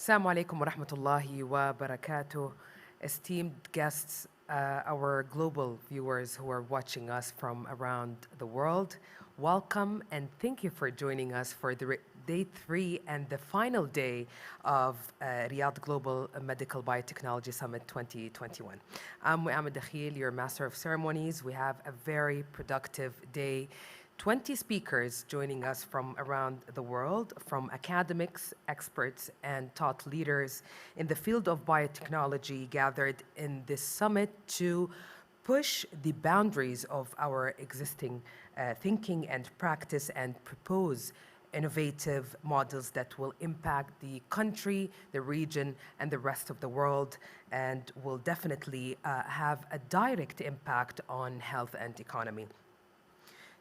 Assalamu alaikum wa rahmatullahi wa barakatuh. Esteemed guests, our global viewers who are watching us from around the world, welcome and thank you for joining us for day 3 and the final day of Riyadh Global Medical Biotechnology Summit 2021. I'm Muhammad Dakhil, your Master of Ceremonies. We have a very productive day. 20 speakers joining us from around the world, from academics, experts, and thought leaders in the field of biotechnology gathered in this summit to push the boundaries of our existing thinking and practice and propose innovative models that will impact the country, the region, and the rest of the world, and will definitely have a direct impact on health and economy.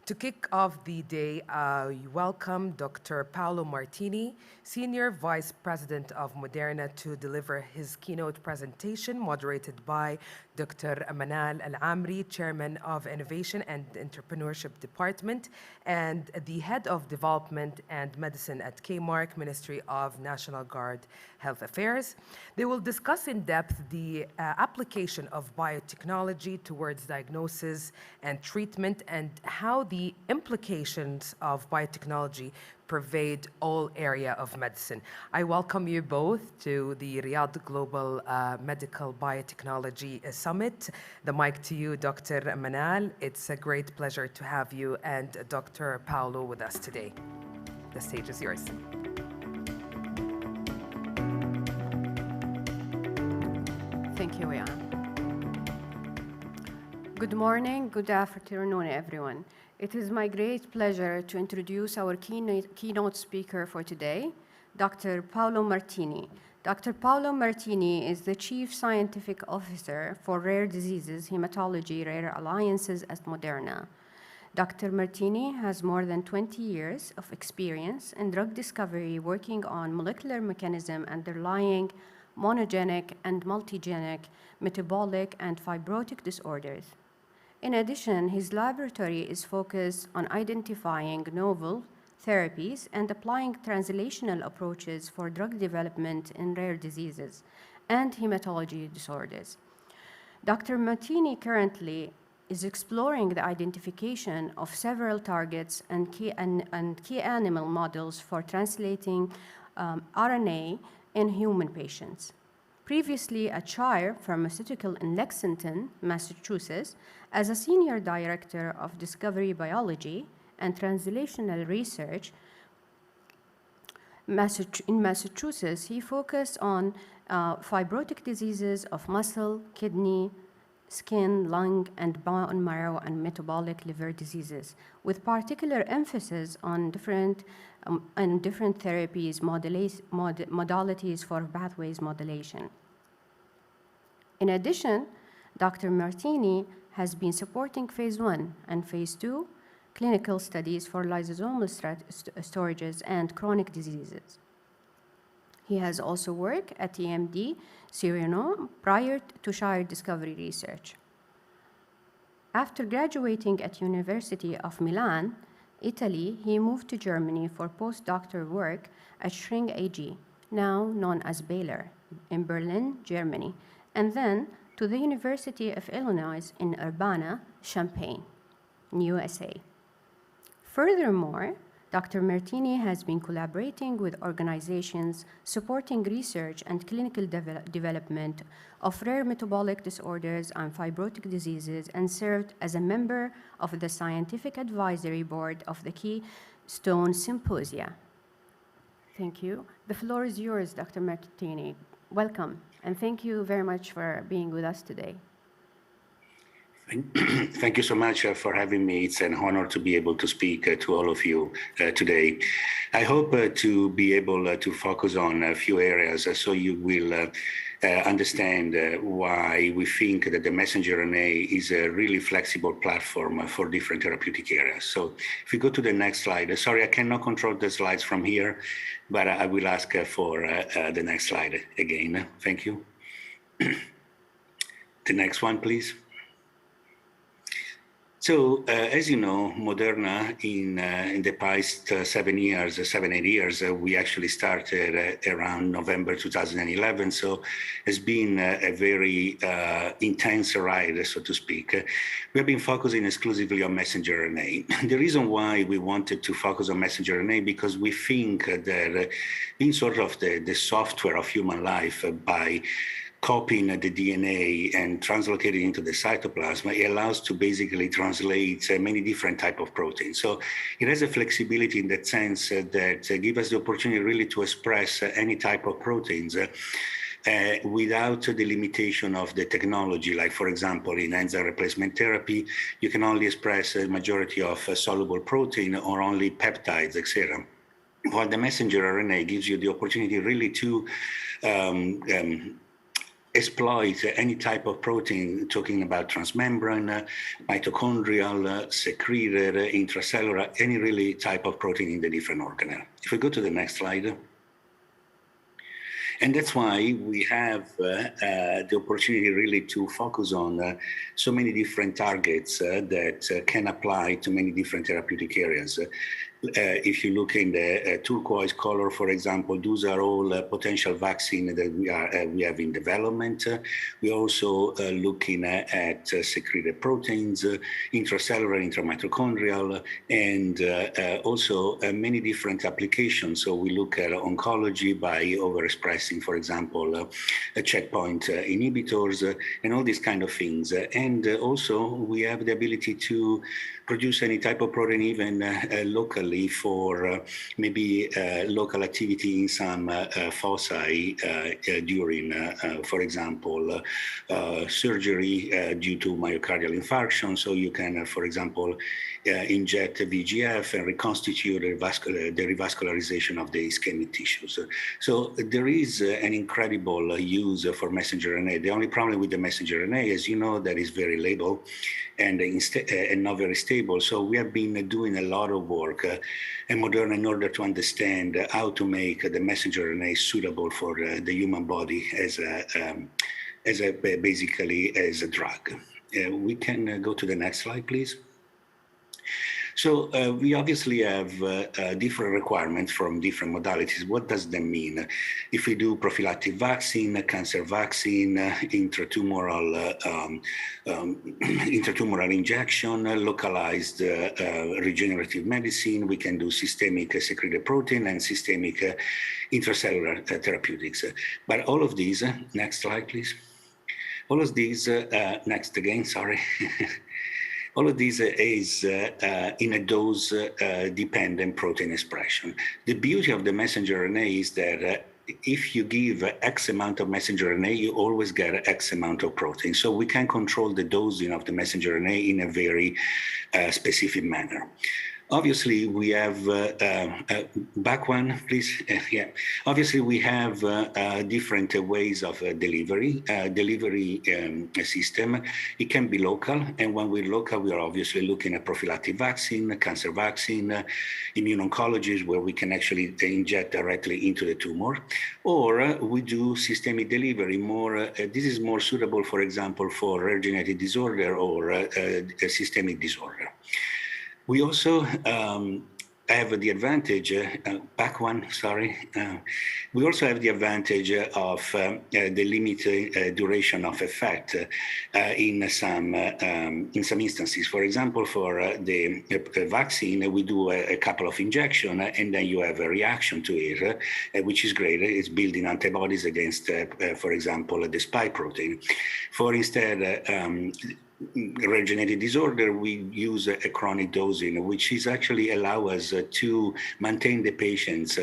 To kick off the day, we welcome Dr. Paolo Martini, Senior Vice President of Moderna, to deliver his keynote presentation, moderated by Dr. Manal Al-Amri, Chairman of Innovation and Entrepreneurship Department, and the Head of Development and Medicine at KMARC, Ministry of National Guard Health Affairs. They will discuss in depth the application of biotechnology towards diagnosis and treatment and how the implications of biotechnology pervade all area of medicine. I welcome you both to the Riyadh Global Medical Biotechnology Summit. The mic to you, Dr. Manal. It's a great pleasure to have you and Dr. Paolo with us today. The stage is yours. Thank you, Ian. Good morning, good afternoon, everyone. It is my great pleasure to introduce our keynote speaker for today, Dr. Paolo Martini. Dr. Paolo Martini is the Chief Scientific Officer for Rare Diseases, Hematology, Rare Alliances at Moderna. Dr. Martini has more than 20 years of experience in drug discovery, working on molecular mechanism underlying monogenic and multigenic metabolic and fibrotic disorders. In addition, his laboratory is focused on identifying novel therapies and applying translational approaches for drug development in rare diseases and hematology disorders. Dr. Martini currently is exploring the identification of several targets and key animal models for translating RNA in human patients. Previously at Shire Pharmaceutical in Lexington, Massachusetts, as a Senior Director of Discovery Biology and Translational Research in Massachusetts, he focused on fibrotic diseases of muscle, kidney, skin, lung, and bone marrow, and metabolic liver diseases, with particular emphasis on different therapies, modalities for pathways modulation. In addition, Dr. Martini has been supporting phase 1 and phase 2 clinical studies for lysosomal storages and chronic diseases. He has also worked at EMD Serenum prior to Shire Discovery Research. After graduating at University of Milan, Italy, he moved to Germany for postdoctoral work at Schring AG, now known as Baylor, in Berlin, Germany, and then to the University of Illinois in Urbana-Champaign, USA. Furthermore, Dr. Martini has been collaborating with organizations supporting research and clinical development of rare metabolic disorders and fibrotic diseases, and served as a member of the Scientific Advisory Board of the Keystone Symposia. Thank you. The floor is yours, Dr. Martini. Welcome, and thank you very much for being with us today. Thank you so much for having me. It's an honor to be able to speak to all of you today. I hope to be able to focus on a few areas so you will understand why we think that the messenger RNA is a really flexible platform for different therapeutic areas. So if we go to the next slide, sorry, I cannot control the slides from here, but I will ask for the next slide again. Thank you. The next one, please. So, as you know, Moderna in the past 7 years, 8 years, we actually started around November 2011. So it's been a very intense ride, so to speak. We have been focusing exclusively on messenger RNA. The reason why we wanted to focus on messenger RNA, because we think that being sort of the software of human life by copying the DNA and translocating into the cytoplasm, it allows to basically translate many different type of proteins. So it has a flexibility in that sense that give us the opportunity really to express any type of proteins without the limitation of the technology. Like, for example, in enzyme replacement therapy, you can only express a majority of soluble protein or only peptides, etc. While the messenger RNA gives you the opportunity really to exploit any type of protein, talking about transmembrane, mitochondrial, secreted, intracellular, any really type of protein in the different organelle. If we go to the next slide. And that's why we have the opportunity really to focus on so many different targets that can apply to many different therapeutic areas. If you look in the turquoise color, for example, those are all potential vaccines that we have in development. We're also looking at secreted proteins, intracellular, intramitochondrial, and also many different applications. So we look at oncology by overexpressing, for example, checkpoint inhibitors and all these kind of things. And also we have the ability to produce any type of protein even locally for maybe local activity in some foci during, for example, surgery due to myocardial infarction. So you can, for example, inject VEGF and reconstitute the revascularization of the ischemic tissues. So there is an incredible use for messenger RNA. The only problem with the messenger RNA, as you know, that is very labile and not very stable. So we have been doing a lot of work at Moderna in order to understand how to make the messenger RNA suitable for the human body basically as a drug. We can go to the next slide, please. So we obviously have different requirements from different modalities. What does that mean? If we do prophylactic vaccine, cancer vaccine, intratumoral injection, localized regenerative medicine, we can do systemic secreted protein and systemic intracellular therapeutics. But all of these, next slide, please. All of these, next again, sorry. All of these is in a dose-dependent protein expression. The beauty of the messenger RNA is that if you give X amount of messenger RNA, you always get X amount of protein. So we can control the dosing of the messenger RNA in a very specific manner. Obviously, we have, back one, please. Yeah. Obviously, we have different ways of delivery system. It can be local. And when we're local, we are obviously looking at prophylactic vaccine, cancer vaccine, immuno-oncology, where we can actually inject directly into the tumor. Or we do systemic delivery. This is more suitable, for example, for rare genetic disorder or a systemic disorder. We also have the advantage, back one, sorry. We also have the advantage of the limited duration of effect in some instances. For example, for the vaccine, we do a couple of injections and then you have a reaction to it, which is great. It's building antibodies against, for example, the spike protein. For instead, rare genetic disorder, we use a chronic dosing, which is actually allow us to maintain the patients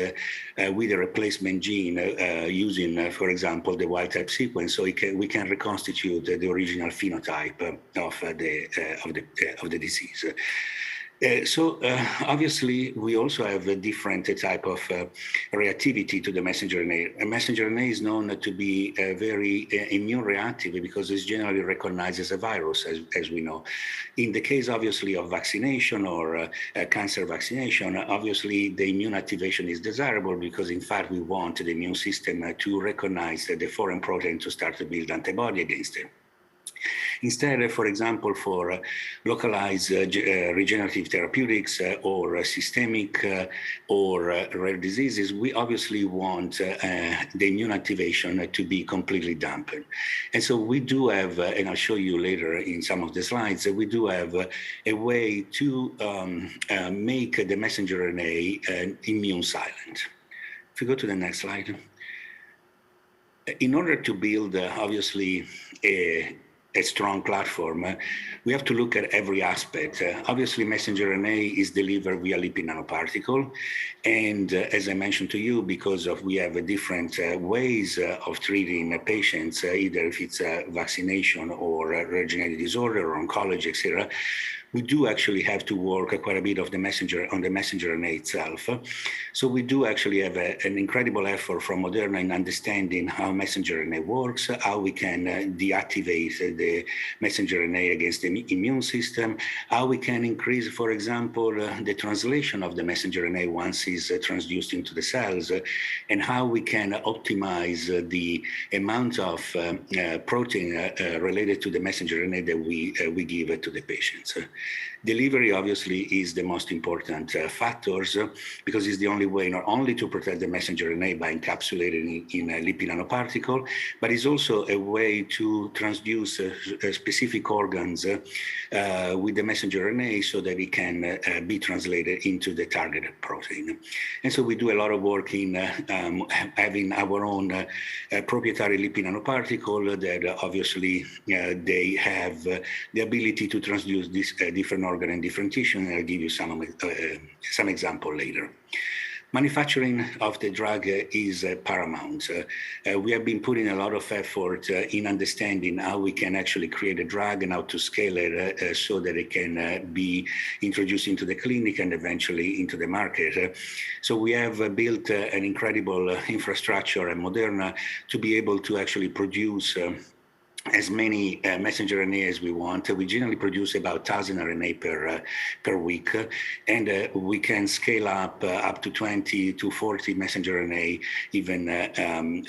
with a replacement gene using, for example, the wild type sequence, so we can reconstitute the original phenotype of the disease. Obviously, we also have a different type of reactivity to the messenger RNA. A messenger RNA is known to be very immune reactive because it's generally recognized as a virus, as we know. In the case, obviously, of vaccination or cancer vaccination, obviously, the immune activation is desirable because, in fact, we want the immune system to recognize the foreign protein to start to build antibody against it. Instead, for example, for localized regenerative therapeutics or systemic or rare diseases, we obviously want the immune activation to be completely dampened. And so we do have, and I'll show you later in some of the slides, we do have a way to make the messenger RNA immune silent. If you go to the next slide. In order to build, obviously, a strong platform, we have to look at every aspect. Obviously, messenger RNA is delivered via lipid nanoparticle. And as I mentioned to you, because we have different ways of treating patients, either if it's vaccination or rare genetic disorder or oncology, etc., we do actually have to work quite a bit of the messenger RNA itself. So we do actually have an incredible effort from Moderna in understanding how messenger RNA works, how we can deactivate the messenger RNA against the immune system, how we can increase, for example, the translation of the messenger RNA once it's transduced into the cells, and how we can optimize the amount of protein related to the messenger RNA that we give to the patients. Delivery obviously is the most important factors because it's the only way not only to protect the messenger RNA by encapsulating in a lipid nanoparticle, but it's also a way to transduce specific organs with the messenger RNA so that it can be translated into the targeted protein. And so we do a lot of work in having our own proprietary lipid nanoparticle that obviously they have the ability to transduce this different organ and different tissue, and I'll give you some example later. Manufacturing of the drug is paramount. We have been putting a lot of effort in understanding how we can actually create a drug and how to scale it so that it can be introduced into the clinic and eventually into the market. So we have built an incredible infrastructure at Moderna to be able to actually produce as many messenger RNA as we want. We generally produce about 1,000 RNA per week, and we can scale up to 20 to 40 messenger RNA even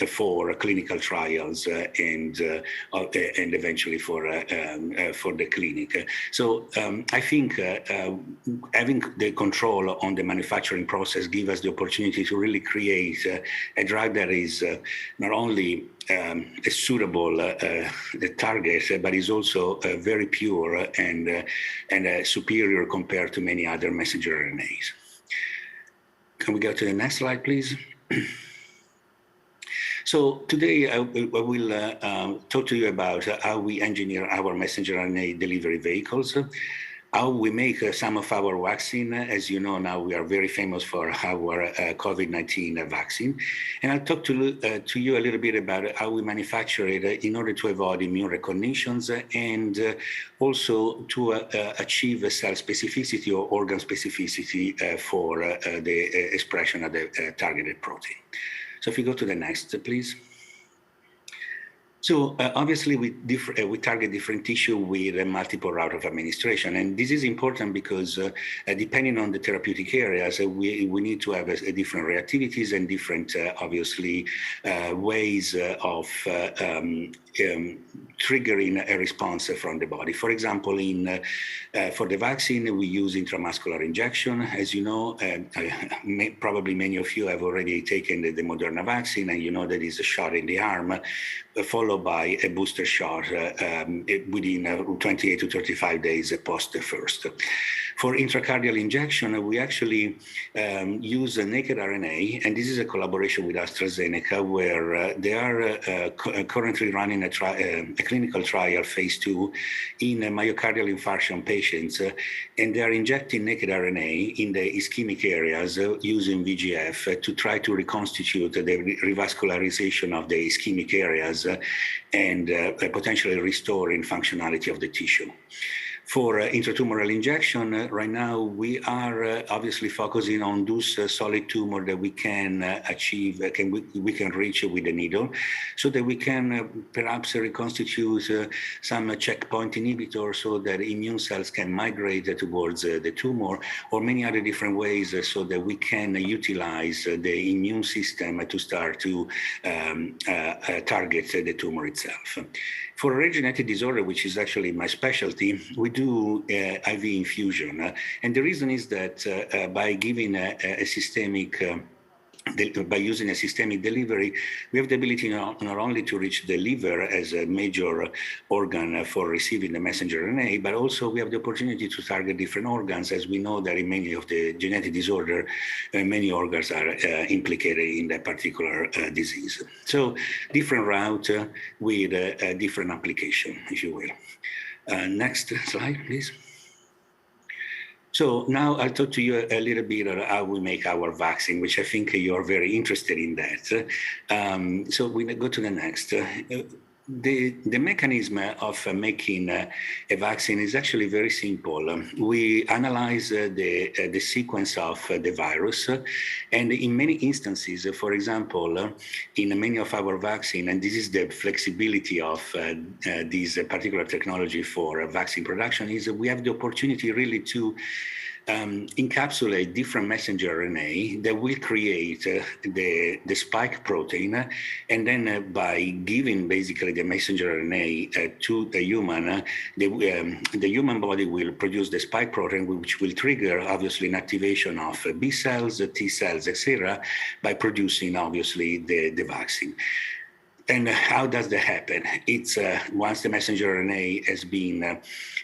for clinical trials and eventually for the clinic. So I think having the control on the manufacturing process gives us the opportunity to really create a drug that is not only a suitable target, but is also very pure and superior compared to many other messenger RNAs. Can we go to the next slide, please? So today I will talk to you about how we engineer our messenger RNA delivery vehicles, how we make some of our vaccine. As you know, now we are very famous for our COVID-19 vaccine. And I'll talk to you a little bit about how we manufacture it in order to avoid immune recognitions and also to achieve cell specificity or organ specificity for the expression of the targeted protein. So if you go to the next, please. So obviously we target different tissue with a multiple route of administration. And this is important because depending on the therapeutic areas, we need to have different reactivities and different, obviously, ways of triggering a response from the body. For example, for the vaccine, we use intramuscular injection. As you know, probably many of you have already taken the Moderna vaccine, and you know that is a shot in the arm, followed by a booster shot within 28 to 35 days post the first. For intracardial injection, we actually use a naked RNA, and this is a collaboration with AstraZeneca, where they are currently running a clinical trial, phase 2, in myocardial infarction patients, and they are injecting naked RNA in the ischemic areas using VGF to try to reconstitute the revascularization of the ischemic areas and potentially restoring functionality of the tissue. For intratumoral injection, right now we are obviously focusing on those solid tumor that we can achieve, we can reach with the needle, so that we can perhaps reconstitute some checkpoint inhibitor so that immune cells can migrate towards the tumor, or many other different ways so that we can utilize the immune system to start to target the tumor itself. For a rare genetic disorder, which is actually my specialty, we do IV infusion. And the reason is that by giving a systemic by using a systemic delivery, we have the ability not only to reach the liver as a major organ for receiving the messenger RNA, but also we have the opportunity to target different organs, as we know that in many of the genetic disorder, many organs are implicated in that particular disease. So different route with a different application, if you will. Next slide, please. So now I'll talk to you a little bit about how we make our vaccine, which I think you're very interested in that. So we go to the next. The mechanism of making a vaccine is actually very simple. We analyze the sequence of the virus, and in many instances, for example, in many of our vaccine, and this is the flexibility of this particular technology for vaccine production, is we have the opportunity really to encapsulate different messenger RNA that will create the spike protein, and then by giving basically the messenger RNA to the human, the human body will produce the spike protein, which will trigger obviously an activation of B cells, T cells, etc., by producing obviously the vaccine. And how does that happen? It's once the messenger RNA has been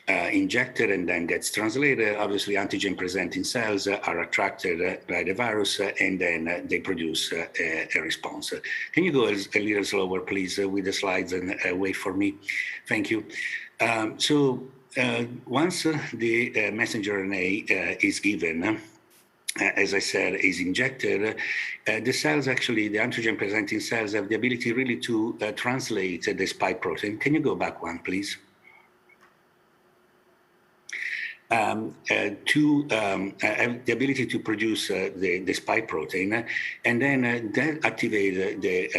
injected and then gets translated, obviously antigen-presenting cells are attracted by the virus, and then they produce a response. Can you go a little slower, please, with the slides and wait for me? Thank you. Once the messenger RNA is given, as I said, is injected, the cells actually, the antigen-presenting cells have the ability really to translate the spike protein. Can you go back one, please? Have the ability to produce the spike protein, and then that activate the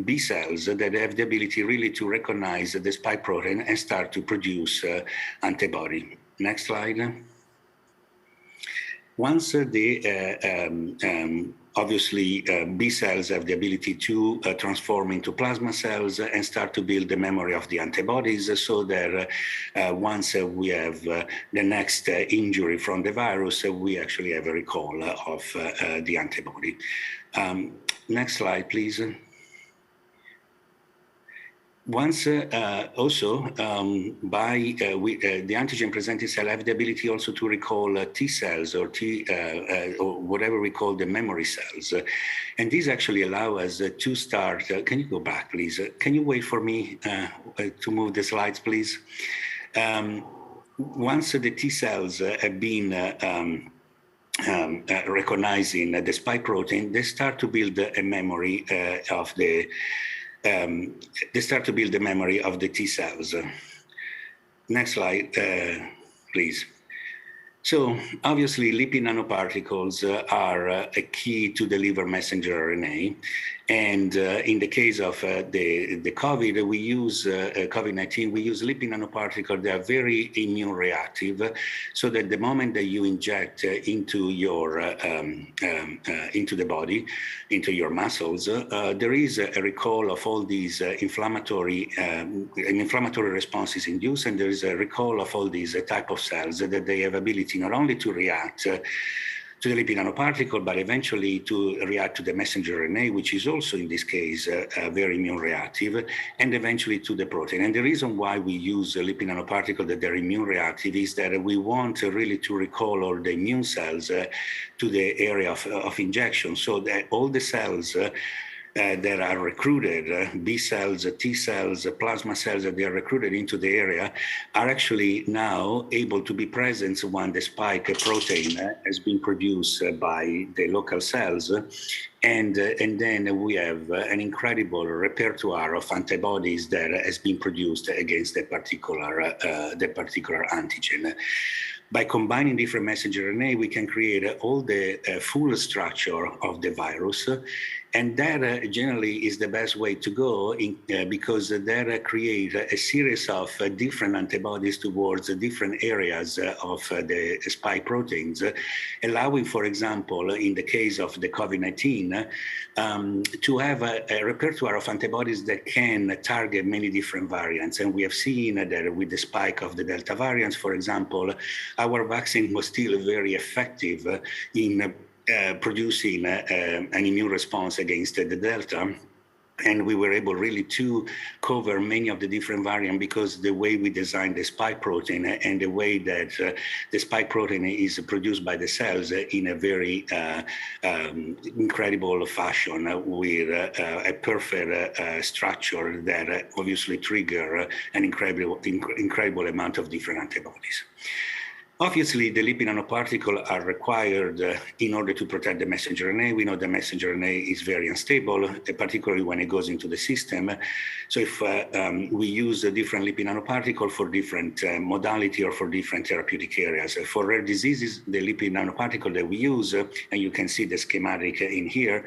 B cells that have the ability really to recognize the spike protein and start to produce antibody. Next slide. Once obviously B cells have the ability to transform into plasma cells and start to build the memory of the antibodies, so that once we have the next injury from the virus, we actually have a recall of the antibody. Next slide, please. Once also by the antigen-presenting cell have the ability also to recall T cells or or whatever we call the memory cells, and these actually allow us to start. Can you go back, please? Can you wait for me to move the slides, please? Once the T cells have been recognizing the spike protein, they start to build a memory of the. They start to build the memory of the T cells. Next slide, please. So obviously, lipid nanoparticles are a key to deliver messenger RNA. And in the case of the COVID, we use COVID-19, we use lipid nanoparticles that are very immune reactive, so that the moment that you inject into your into the body, into your muscles, there is a recall of all these inflammatory responses induced, and there is a recall of all these type of cells that they have ability not only to react to the lipid nanoparticle, but eventually to react to the messenger RNA, which is also in this case very immune reactive, and eventually to the protein. And the reason why we use lipid nanoparticles that they're immune reactive is that we want really to recall all the immune cells to the area of injection, so that all the cells that are recruited, B cells, T cells, plasma cells that they are recruited into the area, are actually now able to be present when the spike protein has been produced by the local cells. And then we have an incredible repertoire of antibodies that has been produced against the particular antigen. By combining different messenger RNA, we can create all the full structure of the virus. And that generally is the best way to go because that creates a series of different antibodies towards different areas of the spike proteins, allowing, for example, in the case of the COVID-19, to have a repertoire of antibodies that can target many different variants. And we have seen that with the spike of the Delta variants, for example, our vaccine was still very effective in producing an immune response against the Delta. And we were able really to cover many of the different variants because the way we designed the spike protein and the way that the spike protein is produced by the cells in a very incredible fashion with a perfect structure that obviously trigger an incredible amount of different antibodies. Obviously, the lipid nanoparticles are required in order to protect the messenger RNA. We know the messenger RNA is very unstable, particularly when it goes into the system. So if we use a different lipid nanoparticle for different modality or for different therapeutic areas. For rare diseases, the lipid nanoparticle that we use, and you can see the schematic in here,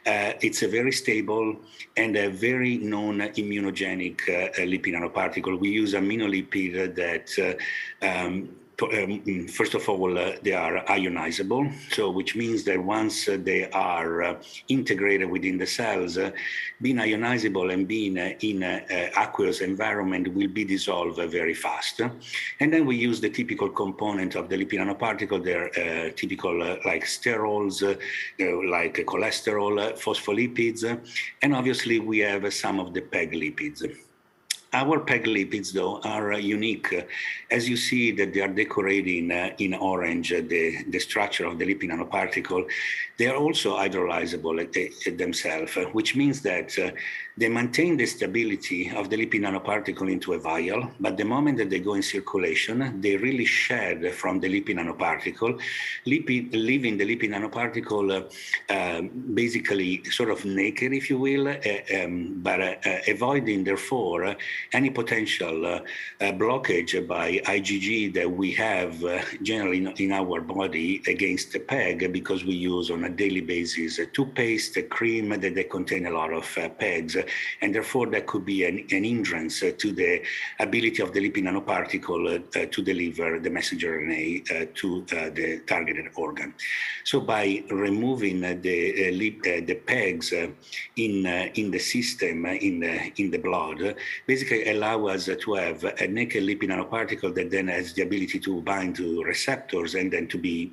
it's a very stable and a very non-immunogenic lipid nanoparticle. We use aminolipid that first of all, they are ionizable, so which means that once they are integrated within the cells, being ionizable and being in an aqueous environment will be dissolved very fast. And then we use the typical component of the lipid nanoparticle. They're typical like sterols, like cholesterol, phospholipids, and obviously we have some of the PEG lipids. Our PEG lipids, though, are unique. As you see that they are decorating in orange the structure of the lipid nanoparticle, they are also hydrolyzable themselves, which means that they maintain the stability of the lipid nanoparticle into a vial, but the moment that they go in circulation, they really shed from the lipid nanoparticle, leaving the lipid nanoparticle basically sort of naked, if you will, but avoiding, therefore, any potential blockage by IgG that we have generally in our body against the PEG, because we use on a daily basis toothpaste, cream that they contain a lot of PEGs, and therefore that could be an hindrance to the ability of the lipid nanoparticle to deliver the messenger RNA to the targeted organ. So by removing the PEGs in the system, in the blood, basically allow us to have a naked lipid nanoparticle that then has the ability to bind to receptors and then to be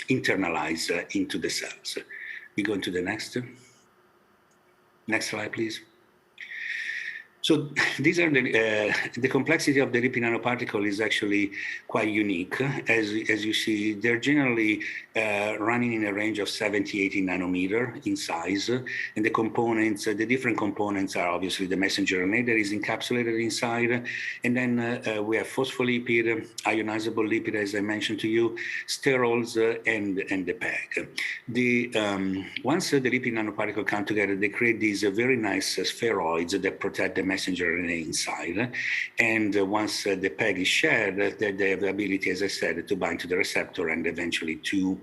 internalized into the cells. We go into the next slide, please. So these are the complexity of the lipid nanoparticle is actually quite unique. As you see, they're generally running in a range of 70, 80 nanometer in size. And the components, the different components are obviously the messenger RNA that is encapsulated inside. And then we have phospholipid, ionizable lipid, as I mentioned to you, sterols, and the PEG. Once the lipid nanoparticle come together, they create these very nice spheroids that protect the messenger RNA inside. And once the PEG is shared, they have the ability, as I said, to bind to the receptor and eventually to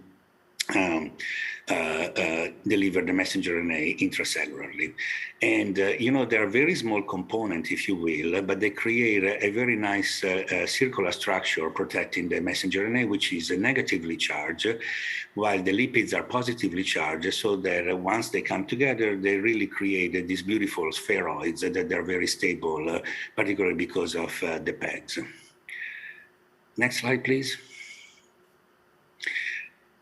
deliver the messenger RNA intracellularly. And, they're a very small component, if you will, but they create a very nice circular structure protecting the messenger RNA, which is negatively charged, while the lipids are positively charged, so that once they come together, they really create these beautiful spheroids that they're very stable, particularly because of the PEGs. Next slide, please.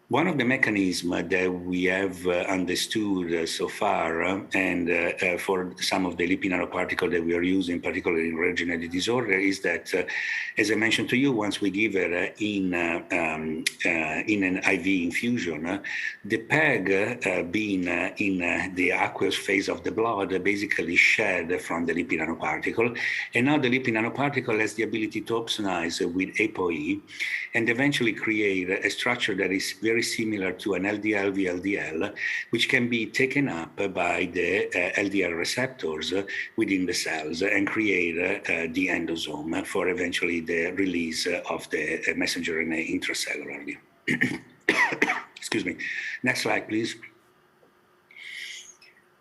One of the mechanisms that we have understood so far, and for some of the lipid nanoparticles that we are using, particularly in rare genetic disorder, is that, as I mentioned to you, once we give it in an IV infusion, the PEG being in the aqueous phase of the blood basically shed from the lipid nanoparticle, and now the lipid nanoparticle has the ability to opsonize with ApoE and eventually create a structure that is very similar to an LDL VLDL, which can be taken up by the LDL receptors within the cells and create the endosome for eventually the release of the messenger RNA intracellularly. Excuse me. Next slide, please.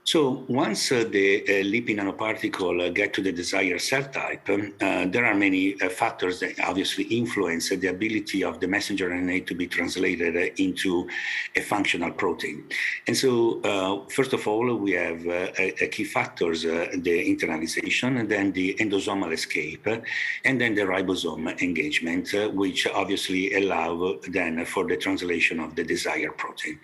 So once the lipid nanoparticle get to the desired cell type, there are many factors that obviously influence the ability of the messenger RNA to be translated into a functional protein. And so, first of all, we have a key factors, the internalization, and then the endosomal escape, and then the ribosome engagement, which obviously allow then for the translation of the desired protein.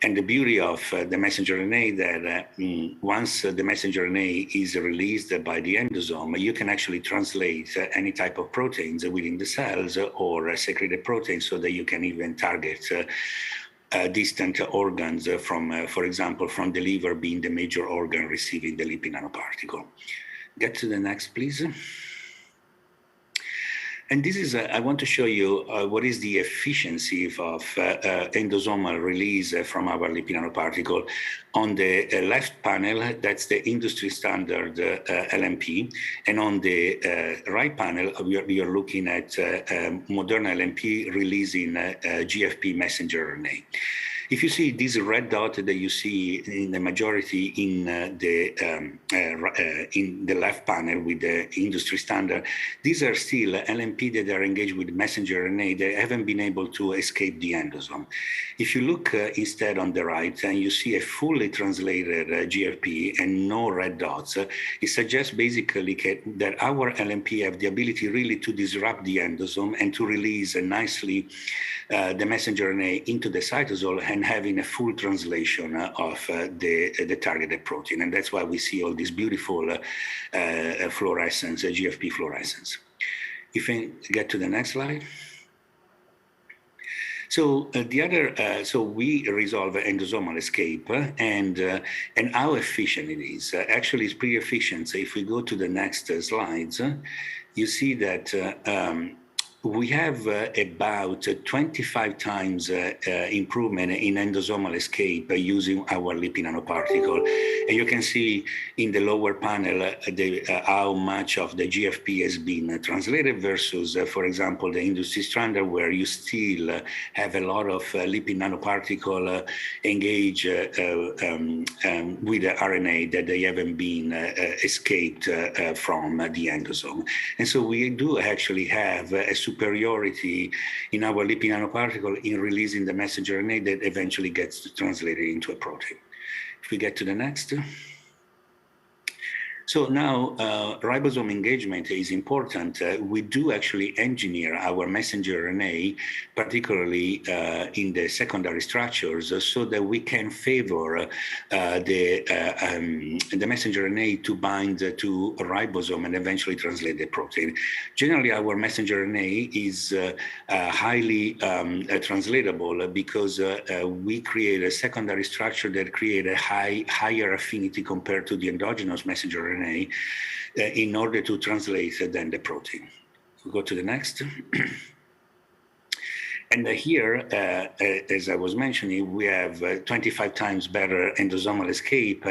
And the beauty of the messenger RNA that once the messenger RNA is released by the endosome, you can actually translate any type of proteins within the cells or secreted proteins so that you can even target distant organs from, for example, from the liver being the major organ receiving the lipid nanoparticle. Get to the next, please. And this is, I want to show you what is the efficiency of endosomal release from our lipid nanoparticle. On the left panel, that's the industry standard LNP. And on the right panel, we are looking at modern LNP releasing GFP messenger RNA. If you see this red dot that you see in the majority in the left panel with the industry standard, these are still LNP that are engaged with messenger RNA that haven't been able to escape the endosome. If you look instead on the right and you see a fully translated GFP and no red dots, it suggests basically that our LNP have the ability really to disrupt the endosome and to release nicely the messenger RNA into the cytosol and having a full translation of the targeted protein. And that's why we see all this beautiful fluorescence, GFP fluorescence. If we get to the next slide. So so we resolve endosomal escape and how efficient it is. Actually, it's pretty efficient. So if we go to the next slides, you see that we have about 25 times improvement in endosomal escape using our lipid nanoparticle. And you can see in the lower panel how much of the GFP has been translated versus, for example, the industry standard, where you still have a lot of lipid nanoparticle engaged with the RNA that they haven't been escaped from the endosome. And so we do actually have a superiority in our lipid nanoparticle in releasing the messenger RNA that eventually gets translated into a protein. If we get to the next. So now ribosome engagement is important. We do actually engineer our messenger RNA, particularly in the secondary structures, so that we can favor the messenger RNA to bind to a ribosome and eventually translate the protein. Generally, our messenger RNA is highly translatable because we create a secondary structure that create a higher affinity compared to the endogenous messenger RNA in order to translate then the protein. We'll go to the next. And here, as I was mentioning, we have 25 times better endosomal escape,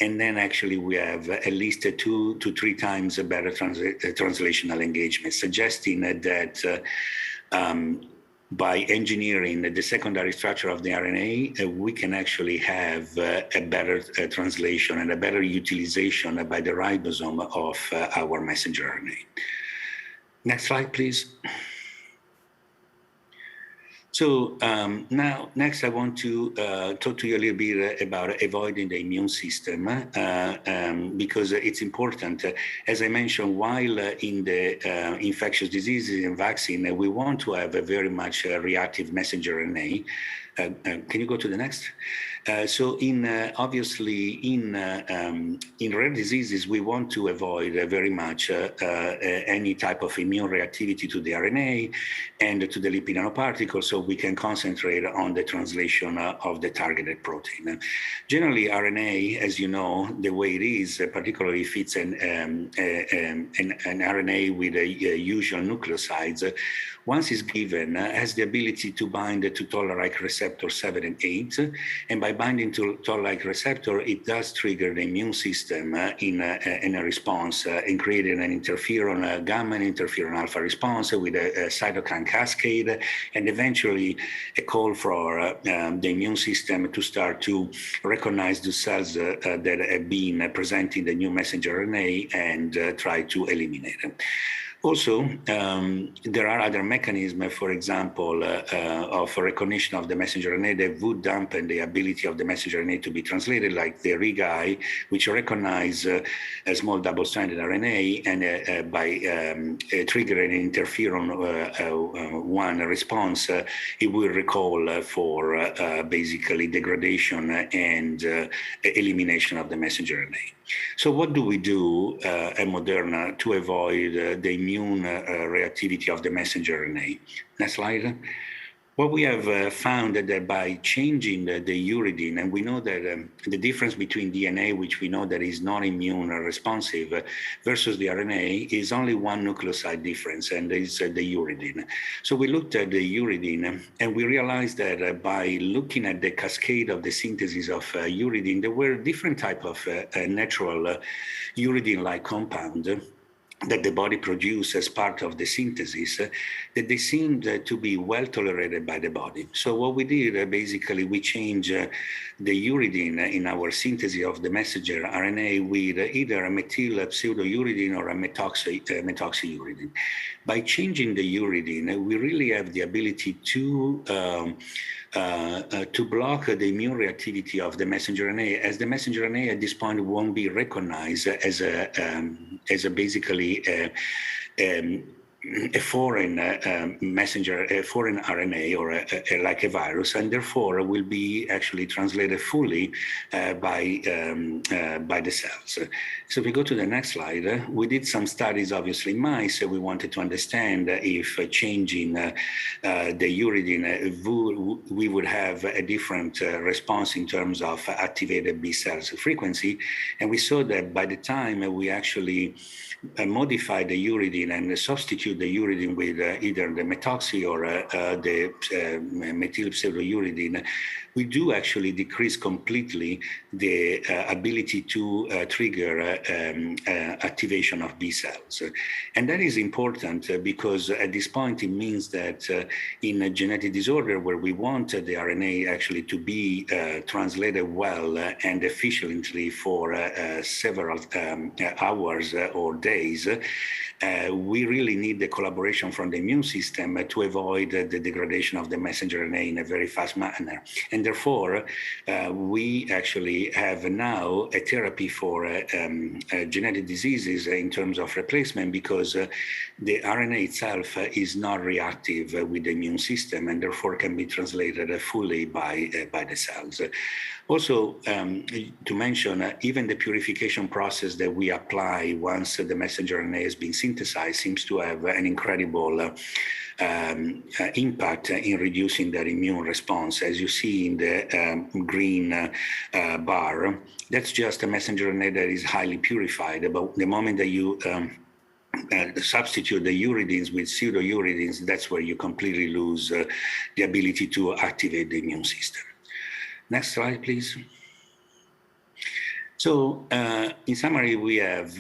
and then actually we have at least 2 to 3 times better translational engagement, suggesting that by engineering the secondary structure of the RNA, we can actually have a better translation and a better utilization by the ribosome of our messenger RNA. Next slide, please. So now, next I want to talk to you a little bit about avoiding the immune system because it's important. As I mentioned, while in the infectious diseases and vaccine, we want to have a very much reactive messenger RNA. Can you go to the next? So obviously in rare diseases, we want to avoid very much any type of immune reactivity to the RNA and to the lipid nanoparticles, so we can concentrate on the translation of the targeted protein. Generally, RNA, as you know, the way it is, particularly if it's an RNA with usual nucleosides, once it's given, has the ability to bind to toll-like receptor 7 and 8. And by binding to toll-like receptor, it does trigger the immune system in a response, in creating an interferon gamma and interferon alpha response with a cytokine cascade, and eventually a call for the immune system to start to recognize the cells that have been presenting the new messenger RNA and try to eliminate them. Also, there are other mechanisms, for example, of recognition of the messenger RNA that would dampen the ability of the messenger RNA to be translated, like the RIGI, which recognize a small double-stranded RNA, and by triggering interferon 1 response, it will recall for basically degradation and elimination of the messenger RNA. So what do we do at Moderna to avoid the immune reactivity of the messenger RNA? Next slide. What we have found that by changing the uridine, and we know that the difference between DNA, which we know that is not immune responsive, versus the RNA is only one nucleoside difference, and it's the uridine. So we looked at the uridine, and we realized that by looking at the cascade of the synthesis of uridine, there were different types of natural uridine-like compound that the body produces as part of the synthesis, that they seemed to be well tolerated by the body. So what we did, basically, we changed the uridine in our synthesis of the messenger RNA with either a methyl pseudouridine or a methoxyuridine. By changing the uridine, we really have the ability to block the immune reactivity of the messenger RNA, as the messenger RNA at this point won't be recognized as a basically a foreign messenger, a foreign RNA, or like a virus, and therefore will be actually translated fully by the cells. So if we go to the next slide, we did some studies, obviously, in mice. We wanted to understand if changing the uridine, we would have a different response in terms of activated B cells frequency. And we saw that by the time we actually modify the uridine and substitute the uridine with either the methoxy or the methyl pseudouridine, we do actually decrease completely the ability to trigger activation of B cells. And that is important because at this point it means that in a genetic disorder where we want the RNA actually to be translated well and efficiently for several hours or days, we really need the collaboration from the immune system to avoid the degradation of the messenger RNA in a very fast manner. And therefore, we actually have now a therapy for genetic diseases in terms of replacement, because the RNA itself is not reactive with the immune system and therefore can be translated fully by the cells. Also, to mention, even the purification process that we apply once the messenger RNA has been synthesized seems to have an incredible impact in reducing their immune response. As you see in the green bar, that's just a messenger RNA that is highly purified. But the moment that you substitute the uridines with pseudouridines, that's where you completely lose the ability to activate the immune system. Next slide, please. So, in summary, we have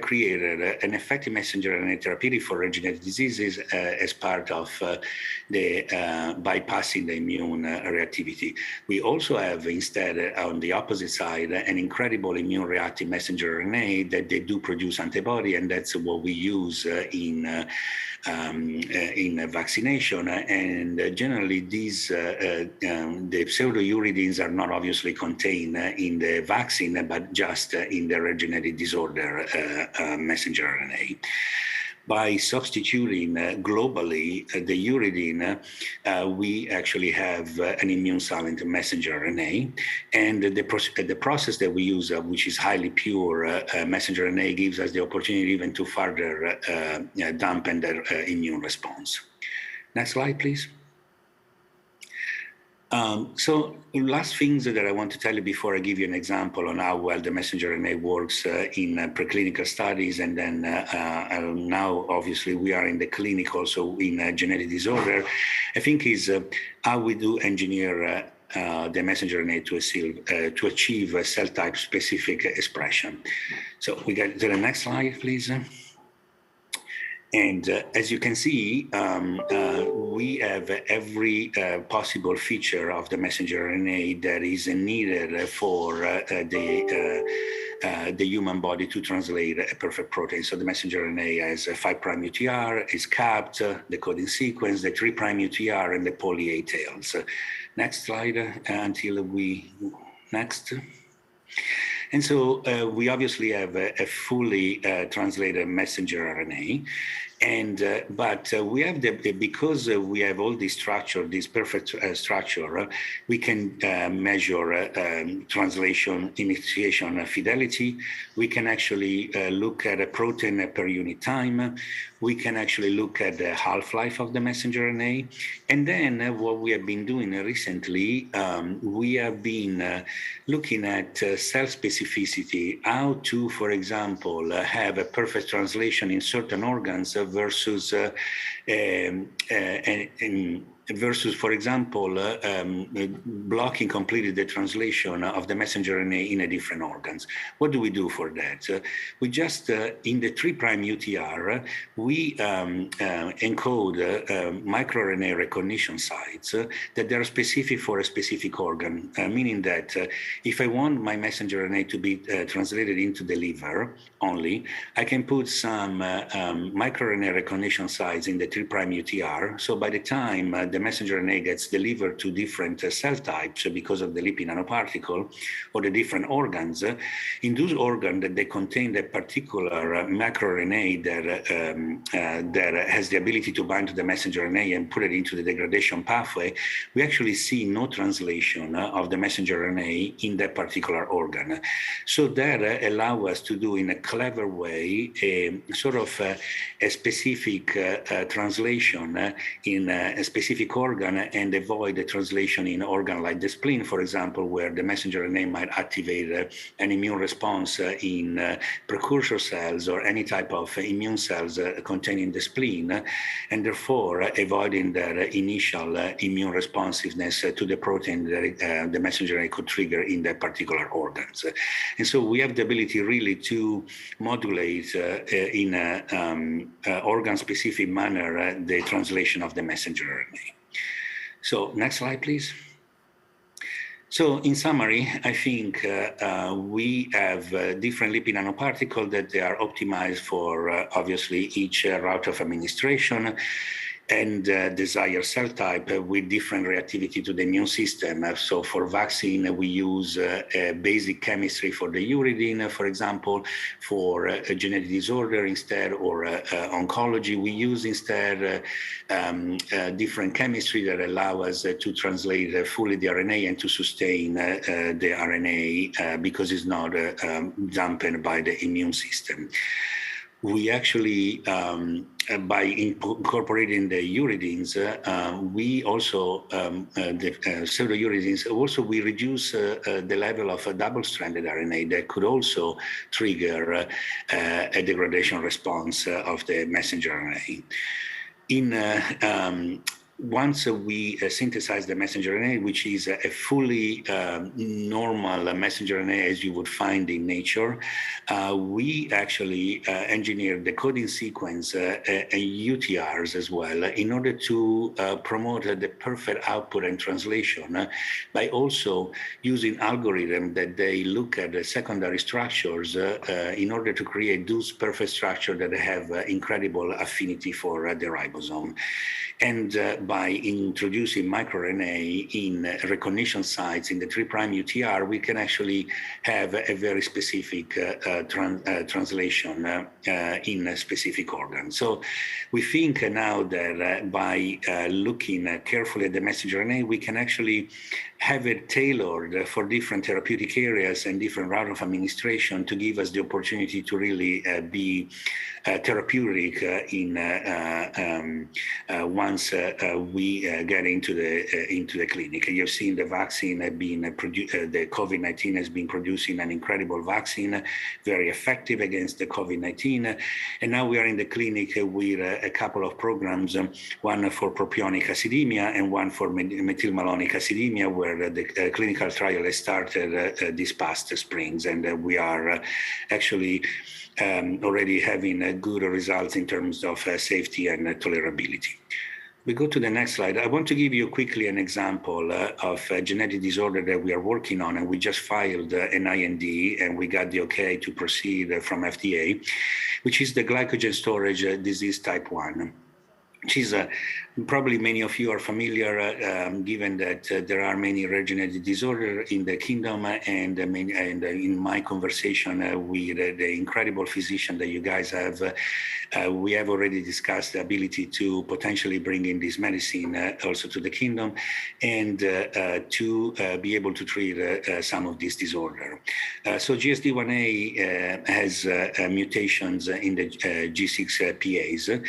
created an effective messenger RNA therapeutic for rare genetic diseases as part of the bypassing the immune reactivity. We also have instead, on the opposite side, an incredible immune reactive messenger RNA that they do produce antibody, and that's what we use in vaccination. And generally, these the pseudouridines are not obviously contained in the vaccine, but just in the rare genetic disorder messenger RNA. by substituting globally the uridine, we actually have an immune silent messenger RNA. And the process that we use, which is highly pure messenger RNA, gives us the opportunity even to further dampen the immune response. Next slide, please. So last things that I want to tell you before I give you an example on how well the messenger RNA works in preclinical studies, and then now obviously we are in the clinic also in genetic disorder, I think is how we do engineer the messenger RNA to achieve a cell type specific expression. So we get to the next slide, please. And as you can see, we have every possible feature of the messenger RNA that is needed for the human body to translate a perfect protein. So the messenger RNA has a 5' UTR, is capped, the coding sequence, the 3' UTR, and the poly A tails. Next slide until we, next. And so we obviously have a fully translated messenger RNA. And but we have because we have all this structure, this perfect structure, we can measure translation initiation fidelity. We can actually look at a protein per unit time. We can actually look at the half-life of the messenger RNA. And then what we have been doing recently, we have been looking at cell specificity, how to, for example, have a perfect translation in certain organs versus versus, for example, blocking completely the translation of the messenger RNA in a different organs. What do we do for that? We just, in the 3' UTR, we encode microRNA recognition sites that are specific for a specific organ, meaning that if I want my messenger RNA to be translated into the liver only, I can put some microRNA recognition sites in the 3' UTR. So by the time the messenger RNA gets delivered to different cell types because of the lipid nanoparticle or the different organs, in those organs that they contain that particular macroRNA that has the ability to bind to the messenger RNA and put it into the degradation pathway, we actually see no translation of the messenger RNA in that particular organ. So that allows us to do in a clever way a sort of a specific translation in a specific organ and avoid the translation in organ like the spleen, for example, where the messenger RNA might activate an immune response in precursor cells or any type of immune cells containing the spleen, and therefore avoiding the initial immune responsiveness to the protein that the messenger RNA could trigger in that particular organs. And so we have the ability really to modulate in an organ-specific manner the translation of the messenger RNA. So next slide, please. So in summary, I think we have different lipid nanoparticles that they are optimized for obviously each route of administration and desired cell type with different reactivity to the immune system. So for vaccine, we use a basic chemistry for the uridine, for example. For a genetic disorder instead, or oncology, we use instead different chemistry that allow us to translate fully the RNA and to sustain the RNA because it's not dampened by the immune system. We actually, by incorporating the uridines, we also, the pseudouridines, also we reduce the level of a double-stranded RNA that could also trigger a degradation response of the messenger RNA. Once we synthesize the messenger RNA, which is a fully normal messenger RNA as you would find in nature, we actually engineer the coding sequence and UTRs as well in order to promote the perfect output and translation by also using algorithms that they look at the secondary structures in order to create those perfect structures that have incredible affinity for the ribosome. And by introducing microRNA in recognition sites in the 3' UTR, we can actually have a very specific translation in a specific organ. So we think now that by looking carefully at the messenger RNA, we can actually have it tailored for different therapeutic areas and different route of administration to give us the opportunity to really be therapeutic once we get into the clinic. You've seen the vaccine being the COVID-19 has been producing an incredible vaccine, very effective against the COVID-19, and now we are in the clinic with a couple of programs, one for propionic acidemia and one for methylmalonic acidemia, where the clinical trial has started this past springs, and we are actually already having good results in terms of safety and tolerability. We go to the next slide. I want to give you quickly an example of a genetic disorder that we are working on, and we just filed an IND, and we got the okay to proceed from FDA, which is the glycogen storage disease type 1. Which is probably many of you are familiar, given that there are many rare genetic disorders in the kingdom, and in my conversation with the incredible physician that you guys have, we have already discussed the ability to potentially bring in this medicine also to the kingdom, and to be able to treat some of these disorders. So GSD1A has mutations in the G6PAs,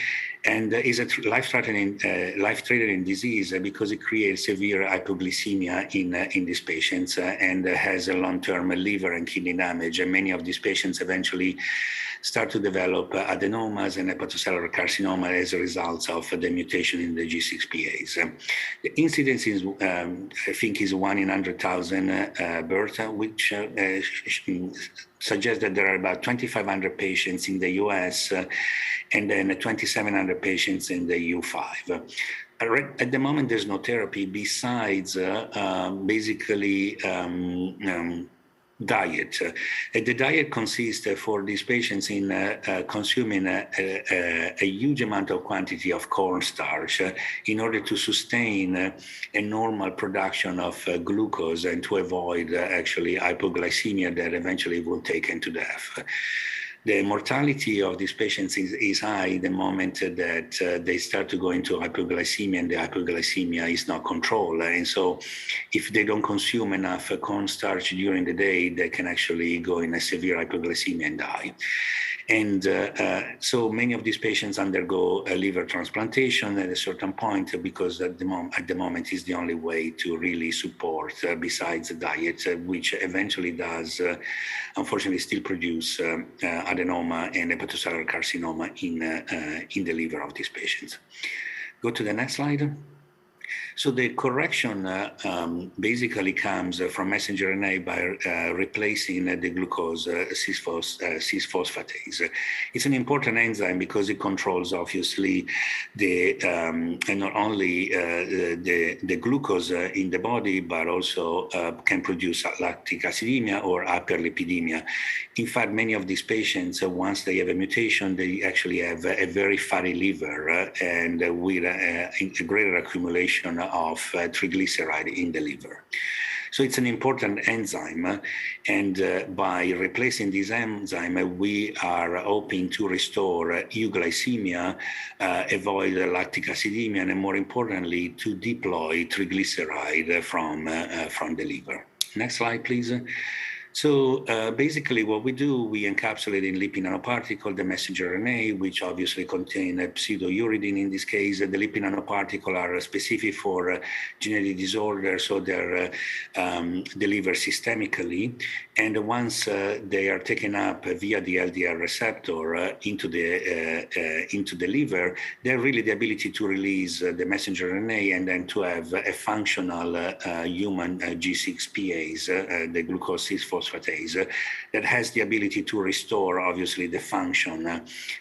and is a life-threatening disease because it creates severe hypoglycemia in these patients and has a long-term liver and kidney damage. And many of these patients eventually start to develop adenomas and hepatocellular carcinoma as a result of the mutation in the G6PAs. The incidence is, I think, is 1 in 100,000 births, which suggests that there are about 2,500 patients in the US and then 2,700 patients in the EU5. At the moment, there's no therapy besides basically diet. The diet consists for these patients in consuming a huge amount of quantity of cornstarch in order to sustain a normal production of glucose and to avoid actually hypoglycemia that eventually will take them to death. The mortality of these patients is high the moment that they start to go into hypoglycemia, and the hypoglycemia is not controlled. And so if they don't consume enough cornstarch during the day, they can actually go in a severe hypoglycemia and die. And so many of these patients undergo a liver transplantation at a certain point, because at the moment is the only way to really support, besides the diet, which eventually does, unfortunately, still produce adenoma and hepatocellular carcinoma in the liver of these patients. Go to the next slide. So the correction basically comes from messenger RNA by replacing the glucose cis-phosphatase. It's an important enzyme because it controls, obviously, and not only the glucose in the body, but also can produce lactic acidemia or hyperlipidemia. In fact, many of these patients, once they have a mutation, they actually have a very fatty liver and with a greater accumulation of triglyceride in the liver. So it's an important enzyme, and by replacing this enzyme, we are hoping to restore euglycemia, avoid lactic acidemia, and more importantly, to deploy triglyceride from the liver. Next slide, please. So basically what we do, we encapsulate in lipid nanoparticle the messenger RNA, which obviously contain a pseudouridine in this case. The lipid nanoparticle are specific for genetic disorders, so they're delivered systemically. And once they are taken up via the LDL receptor into the liver, they have really the ability to release the messenger RNA and then to have a functional human G6PAs, the glucose cis-phosphatase, that has the ability to restore, obviously, the function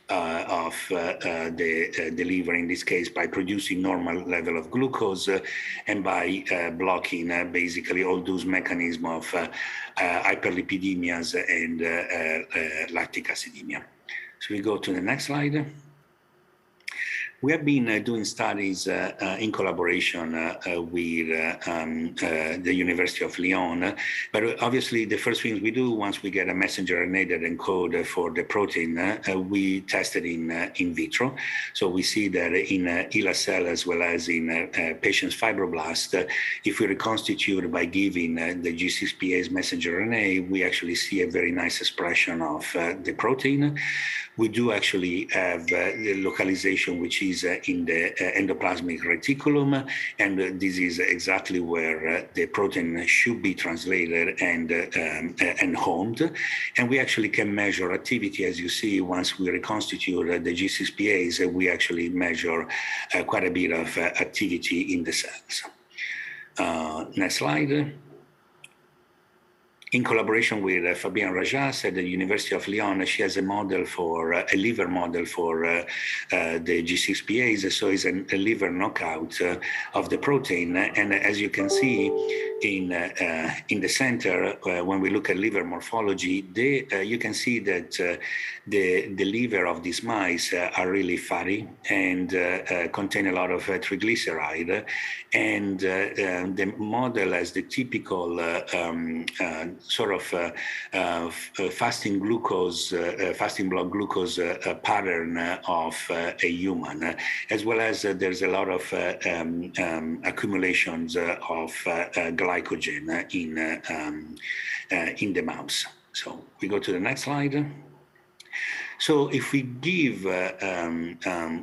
of the liver, in this case, by producing normal level of glucose and by blocking basically all those mechanisms of hyperlipidemias and lactic acidemia. So we go to the next slide. We have been doing studies in collaboration with the University of Lyon, but obviously the first things we do once we get a messenger RNA that encode for the protein, we test it in vitro. So we see that in HeLa cell as well as in patients' fibroblast, if we reconstitute by giving the G6Pase messenger RNA, we actually see a very nice expression of the protein. We do actually have the localization, which is in the endoplasmic reticulum, and this is exactly where the protein should be translated and homed. And we actually can measure activity, as you see, once we reconstitute the G6Pase, we actually measure quite a bit of activity in the cells. Next slide. In collaboration with Fabienne Rajas at the University of Lyon, she has a model for a liver model for the G6Pase. So it's a liver knockout of the protein. And as you can see in the center, when we look at liver morphology, you can see that the liver of these mice are really fatty and contain a lot of triglyceride. And the model has the typical sort of fasting blood glucose pattern of a human, as well as there's a lot of accumulations of glycogen in the mouse. So we go to the next slide. So if we give,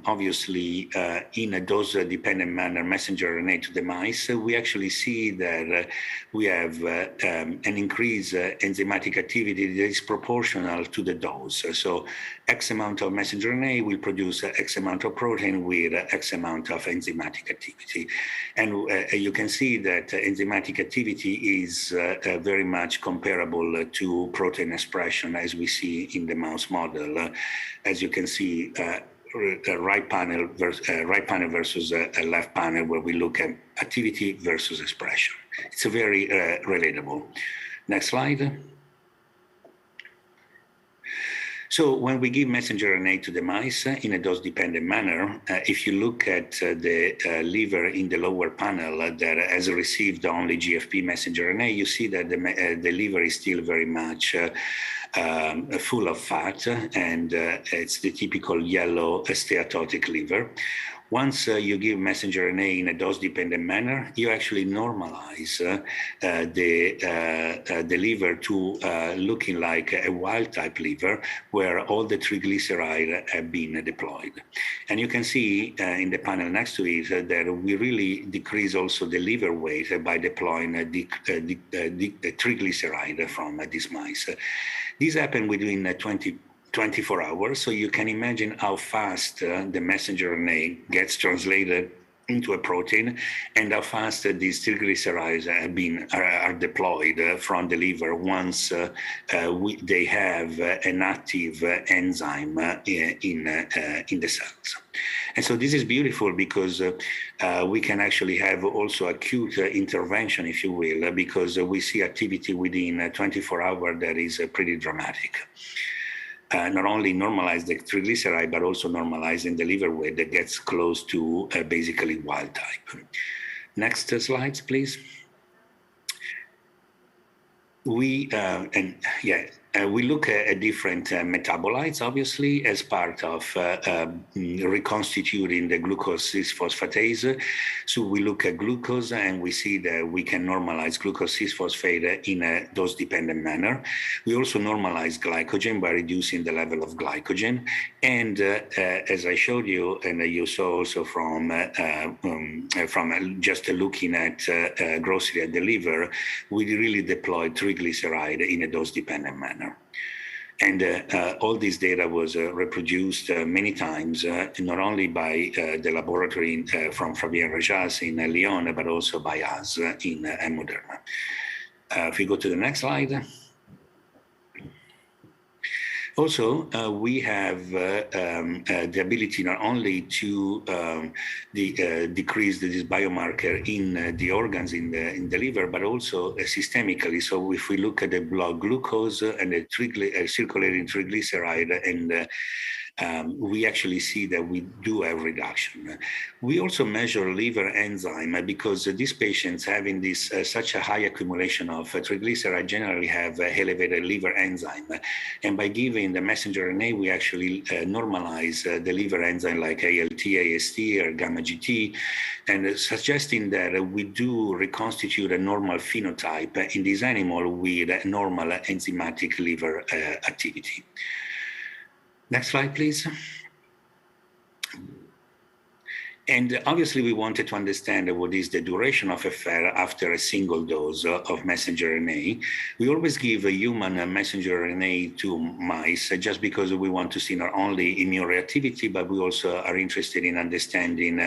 obviously, in a dose-dependent manner, messenger RNA to the mice, we actually see that we have an increased enzymatic activity that is proportional to the dose. So X amount of messenger RNA will produce X amount of protein with X amount of enzymatic activity. And you can see that enzymatic activity is very much comparable to protein expression as we see in the mouse model. As you can see, right panel versus left panel, where we look at activity versus expression. It's a very relatable. Next slide. So when we give messenger RNA to the mice in a dose-dependent manner, if you look at the liver in the lower panel that has received only GFP messenger RNA, you see that the liver is still very much full of fat, and it's the typical yellow steatotic liver. Once you give messenger RNA in a dose-dependent manner, you actually normalize the liver to looking like a wild-type liver, where all the triglycerides have been deployed. And you can see in the panel next to it that we really decrease also the liver weight by deploying the triglyceride from these mice. This happened within 24 hours, so you can imagine how fast the messenger RNA gets translated into a protein, and how fast these triglycerides are deployed from the liver once they have an active enzyme in the cells. And so this is beautiful because we can actually have also acute intervention, if you will, because we see activity within 24 hours that is pretty dramatic. Not only normalize the triglyceride, but also normalizing the liver weight that gets close to basically wild type. Next slides, please. We look at different metabolites, obviously, as part of reconstituting the glucose 6-phosphatase. So we look at glucose, and we see that we can normalize glucose 6-phosphate in a dose-dependent manner. We also normalize glycogen by reducing the level of glycogen. And as I showed you, and you saw also from just looking at grossly at the liver, we really deployed triglyceride in a dose-dependent manner. And all this data was reproduced many times, not only by the laboratory from Fabienne Rajas in Lyon, but also by us in Moderna. If we go to the next slide. Also, we have the ability not only to decrease this biomarker in the organs in the liver, but also systemically. So if we look at the blood glucose and the circulating triglyceride and we actually see that we do have reduction. We also measure liver enzyme because these patients having this such a high accumulation of triglyceride generally have elevated liver enzyme. And by giving the messenger RNA, we actually normalize the liver enzyme like ALT, AST, or gamma GT, and suggesting that we do reconstitute a normal phenotype in this animal with normal enzymatic liver activity. Next slide, please. And obviously, we wanted to understand what is the duration of effect after a single dose of messenger RNA. We always give a human messenger RNA to mice just because we want to see not only immune reactivity, but we also are interested in understanding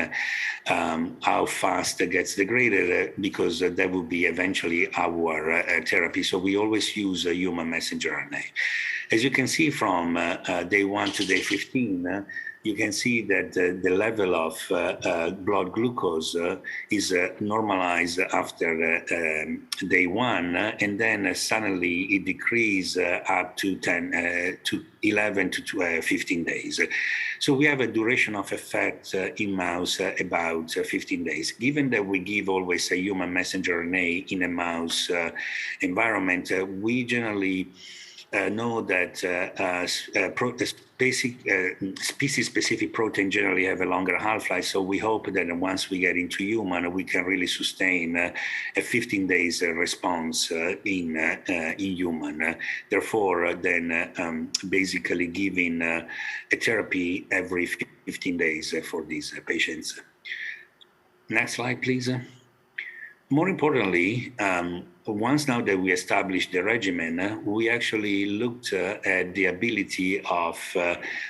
how fast it gets degraded, because that will be eventually our therapy. So we always use a human messenger RNA. As you can see from day 1 to day 15, you can see that the level of blood glucose is normalized after day 1, and then suddenly it decreases up to 11 to 15 days. So we have a duration of effect in mouse about 15 days. Given that we give always a human messenger RNA in a mouse environment, we generally know that species-specific protein generally have a longer half-life. So we hope that once we get into human, we can really sustain a 15 days response in human. Therefore, then basically giving a therapy every 15 days for these patients. Next slide, please. More importantly, once now that we established the regimen, we actually looked at the ability of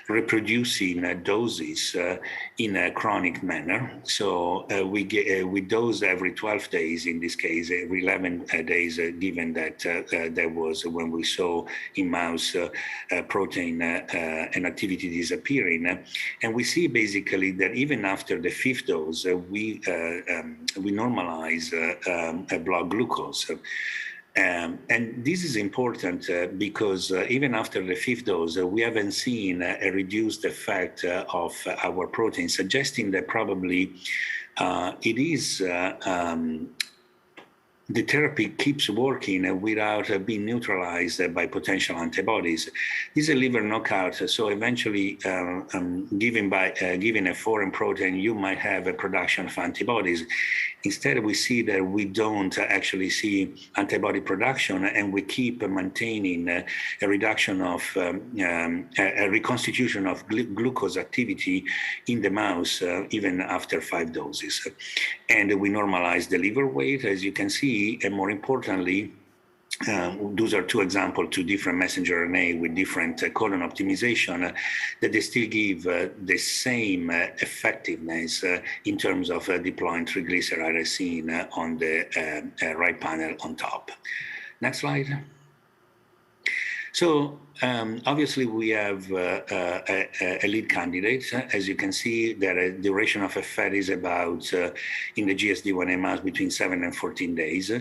reproducing doses in a chronic manner. So we dose every 12 days, in this case, every 11 days, given that that was when we saw in mouse protein and activity disappearing. And we see basically that even after the 5th dose, we normalize blood glucose. And this is important because even after the 5th dose, we haven't seen a reduced effect of our protein, suggesting that probably it is the therapy keeps working without being neutralized by potential antibodies. This is a liver knockout, so eventually, given a foreign protein, you might have a production of antibodies. Instead, we see that we don't actually see antibody production, and we keep maintaining a reduction of a reconstitution of glucose activity in the mouse even after 5 doses. And we normalize the liver weight, as you can see, and more importantly, those are 2 examples, 2 different messenger RNA with different codon optimization, that they still give the same effectiveness in terms of deploying triglyceride as seen on the right panel on top. Next slide. So obviously we have a lead candidate. As you can see, the duration of effect is about, in the GSD1A mouse, between 7 and 14 days.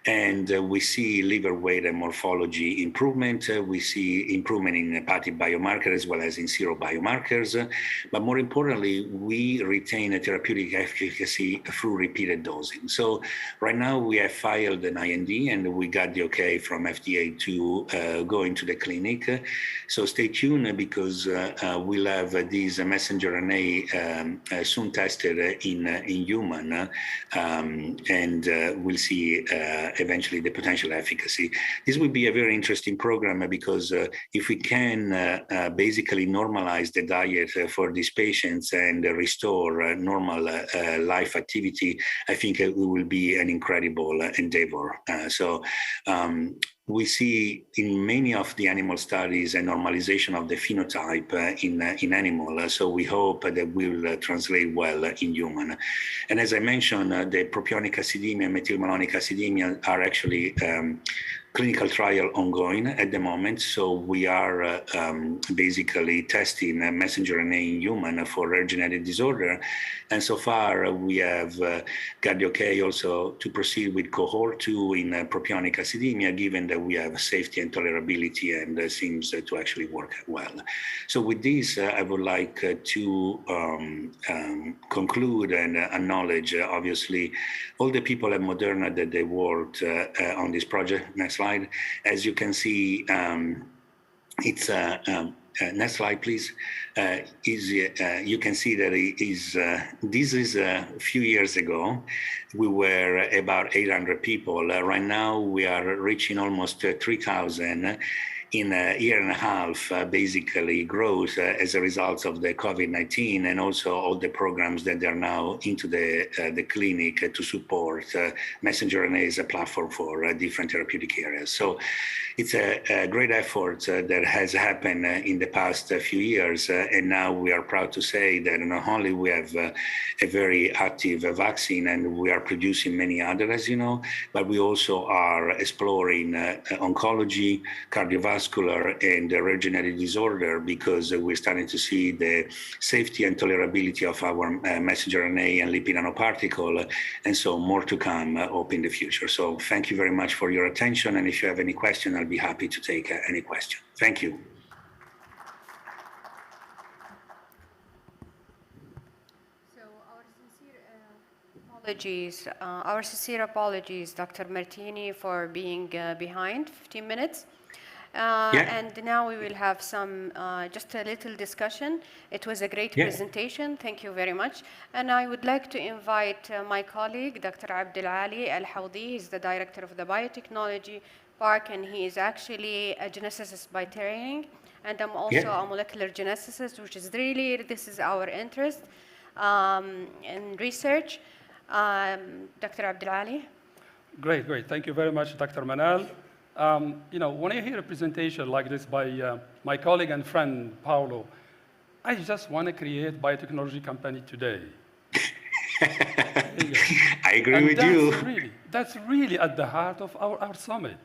And we see liver weight and morphology improvement. We see improvement in hepatic biomarkers as well as in sero biomarkers. But more importantly, we retain a therapeutic efficacy through repeated dosing. So right now we have filed an IND and we got the okay from FDA to go into the clinic. So stay tuned because we'll have these messenger RNA soon tested in human, and we'll see eventually the potential efficacy. This will be a very interesting program because if we can basically normalize the diet for these patients and restore normal life activity, I think it will be an incredible endeavor. We see in many of the animal studies a normalization of the phenotype in animal. So we hope that will translate well in human. And as I mentioned, the propionic acidemia and methylmalonic acidemia are actually clinical trial ongoing at the moment. So we are basically testing messenger RNA in human for rare genetic disorder. And so far we have got the okay also to proceed with cohort 2 in propionic acidemia, given that we have safety and tolerability and seems to actually work well. So with this, I would like to conclude and acknowledge, obviously, all the people at Moderna that they worked on this project. Next slide. As you can see, it's next slide, please. You can see that this is a few years ago. We were about 800 people. Right now, we are reaching almost 3,000 in a year and a half, basically growth as a result of the COVID-19 and also all the programs that are now into the clinic to support messenger RNA as a platform for different therapeutic areas. So it's a great effort that has happened in the past few years. And now we are proud to say that not only we have a very active vaccine and we are producing many others, as you know, but we also are exploring oncology, cardiovascular, and rare genetic disorder, because we're starting to see the safety and tolerability of our messenger RNA and lipid nanoparticle, and so more to come up in the future. So thank you very much for your attention, and if you have any question, I'll be happy to take any question. Thank you. Our sincere apologies, Dr. Martini, for being behind 15 minutes. And now we will have some, just a little discussion. It was a great presentation. Thank you very much. And I would like to invite my colleague, Dr. Abdel Ali Al-Hawdi. He's the director of the Biotechnology Park, and he is actually a geneticist by training. And I'm also a molecular geneticist, which is really, this is our interest in research. Dr. Abdel Ali. Great, great. Thank you very much, Dr. Manal. You know, when I hear a presentation like this by my colleague and friend, Paolo, I just want to create biotechnology company today. I agree with you. That's really at the heart of our summit,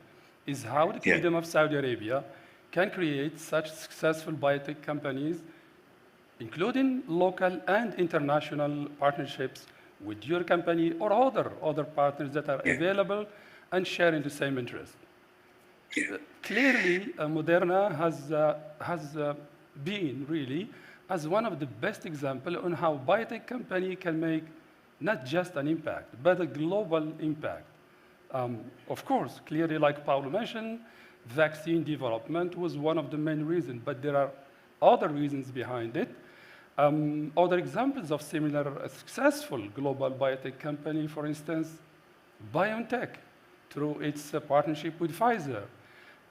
is how the Kingdom of Saudi Arabia can create such successful biotech companies, including local and international partnerships with your company or other partners that are available and sharing the same interest. Clearly, Moderna has been really as one of the best examples on how biotech company can make not just an impact, but a global impact. Of course, clearly, like Paolo mentioned, vaccine development was one of the main reasons, but there are other reasons behind it. Other examples of similar successful global biotech company, for instance, BioNTech, through its partnership with Pfizer,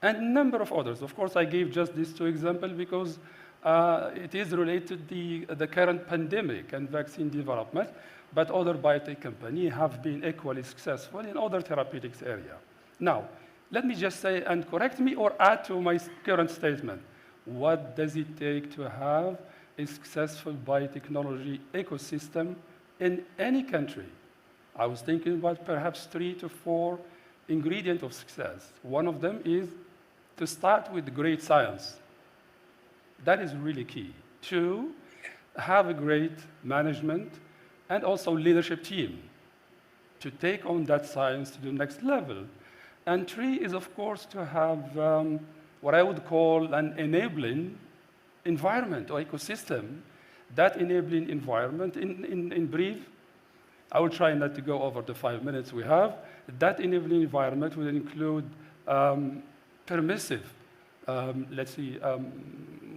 and a number of others. Of course, I gave just these two examples because it is related to the current pandemic and vaccine development, but other biotech companies have been equally successful in other therapeutics area. Now, let me just say, and correct me or add to my current statement, what does it take to have a successful biotechnology ecosystem in any country? I was thinking about perhaps 3 to 4 ingredients of success. One of them is to start with great science. That is really key. 2, have a great management and also leadership team to take on that science to the next level. And 3 is, of course, to have what I would call an enabling environment or ecosystem. That enabling environment, in brief, I will try not to go over the 5 minutes we have. That enabling environment will include permissive,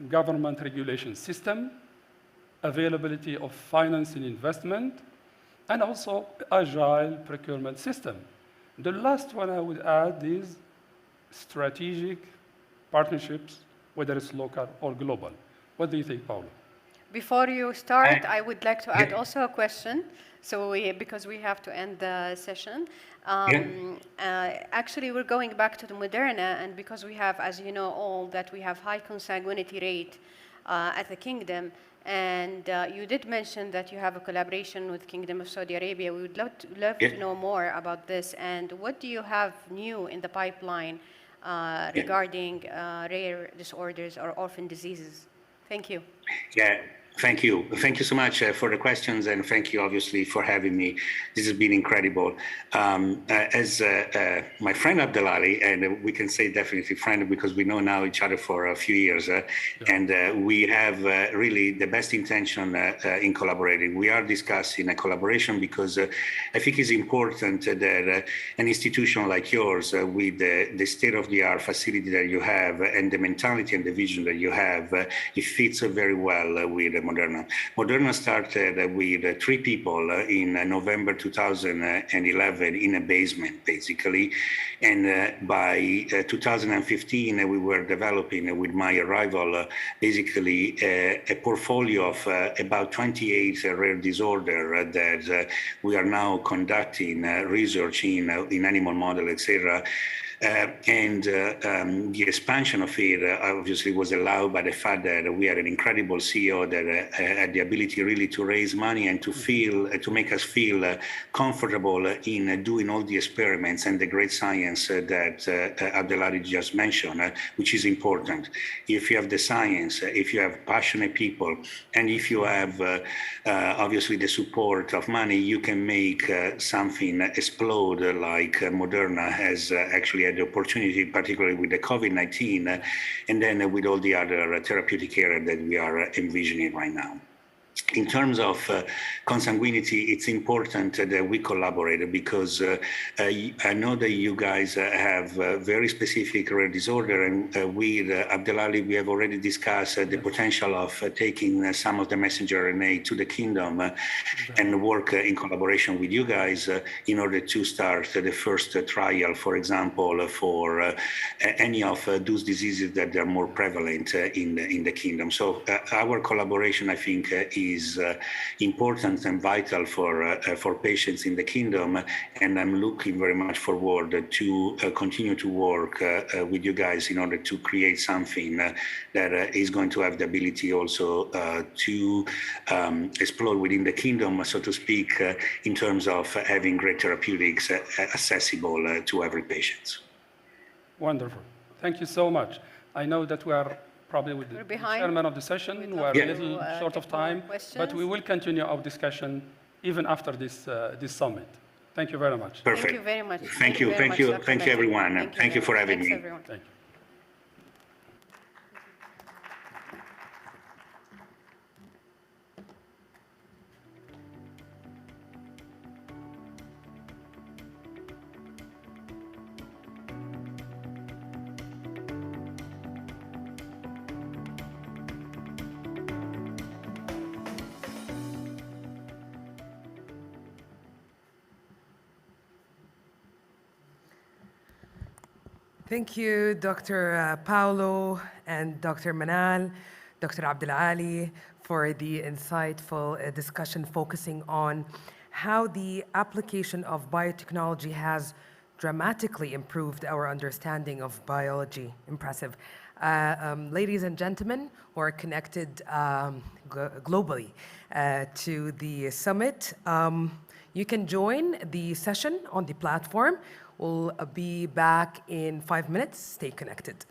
government regulation system, availability of finance and investment, and also agile procurement system. The last one I would add is strategic partnerships, whether it's local or global. What do you think, Paolo? Before you start, I would like to add also a question. So because we have to end the session. Actually, we're going back to the Moderna, and because we have, as you know all, that we have high consanguinity rate at the Kingdom. And you did mention that you have a collaboration with Kingdom of Saudi Arabia. We would love Yeah. to know more about this. And what do you have new in the pipeline regarding rare disorders or orphan diseases? Thank you. Yeah, thank you. Thank you so much for the questions, and thank you, obviously, for having me. This has been incredible. As my friend Abdelali, and we can say definitely friend because we know now each other for a few years, and we have really the best intention in collaborating. We are discussing a collaboration because I think it's important that an institution like yours, with the state-of-the-art facility that you have and the mentality and the vision that you have, it fits very well with Moderna. Moderna started with 3 people in November 2011 in a basement, basically. And by 2015, we were developing, with my arrival, basically a portfolio of about 28 rare disorders that we are now conducting research in animal model, etc. The expansion of it obviously was allowed by the fact that we had an incredible CEO that had the ability really to raise money and to to make us feel comfortable in doing all the experiments and the great science that Abdelali just mentioned, which is important. If you have the science, if you have passionate people, and if you have obviously the support of money, you can make something explode like Moderna has actually had the opportunity, particularly with the COVID-19, and then with all the other therapeutic areas that we are envisioning right now. In terms of consanguinity, it's important that we collaborate because I know that you guys have very specific rare disorder, and with Abdelali, we have already discussed the potential of taking some of the messenger RNA to the Kingdom and work in collaboration with you guys in order to start the first trial, for example, for any of those diseases that are more prevalent in the Kingdom. So our collaboration, I think, is important and vital for patients in the Kingdom, and I'm looking very much forward to continue to work with you guys in order to create something that is going to have the ability also to explode within the Kingdom, so to speak, in terms of having great therapeutics accessible to every patient. Wonderful. Thank you so much. I know that we are probably with the chairman of the session. We're a little short of time, but we will continue our discussion even after this summit. Thank you very much. Perfect. Thank you very much. Thank you, everyone. Thank you for having me. Everyone. Thank you. Thank you, Dr. Paolo and Dr. Manal, Dr. Abdelali, for the insightful discussion focusing on how the application of biotechnology has dramatically improved our understanding of biology. Impressive. Ladies and gentlemen who are connected globally to the summit, you can join the session on the platform. We'll be back in 5 minutes. Stay connected.